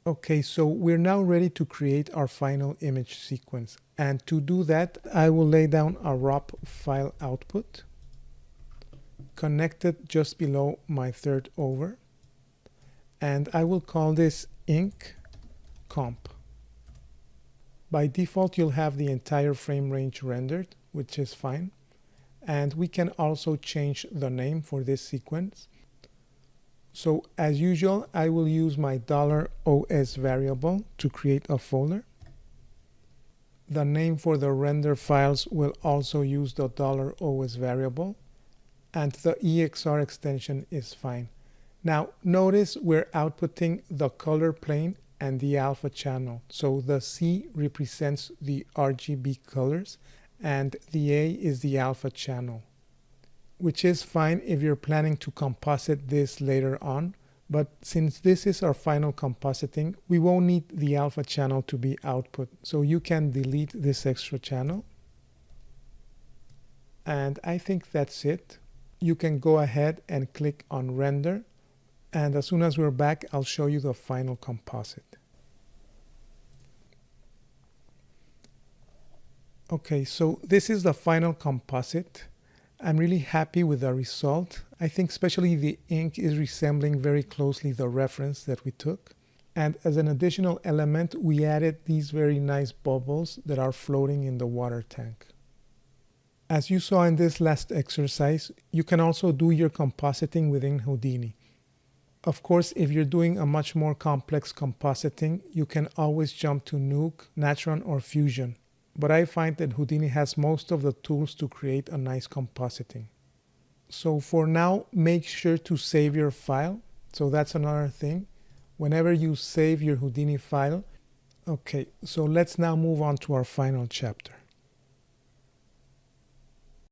Okay, so we're now ready to create our final image sequence. And to do that, I will lay down a ROP file output, connect it just below my third over, and I will call this inc comp. By default, you'll have the entire frame range rendered, which is fine. And we can also change the name for this sequence. So as usual, I will use my $OS variable to create a folder. The name for the render files will also use the $OS variable, and the EXR extension is fine. Now notice we're outputting the color plane and the alpha channel. So the C represents the RGB colors and the A is the alpha channel, which is fine if you're planning to composite this later on. But since this is our final compositing, we won't need the alpha channel to be output. So you can delete this extra channel. And I think that's it. You can go ahead and click on render. And as soon as we're back, I'll show you the final composite. Okay, so this is the final composite. I'm really happy with the result. I think especially the ink is resembling very closely the reference that we took. And as an additional element, we added these very nice bubbles that are floating in the water tank. As you saw in this last exercise, you can also do your compositing within Houdini. Of course, if you're doing a much more complex compositing, you can always jump to Nuke, Natron, or Fusion. But I find that Houdini has most of the tools to create a nice compositing. So for now, make sure to save your file. So that's another thing. Whenever you save your Houdini file. Okay, so let's now move on to our final chapter.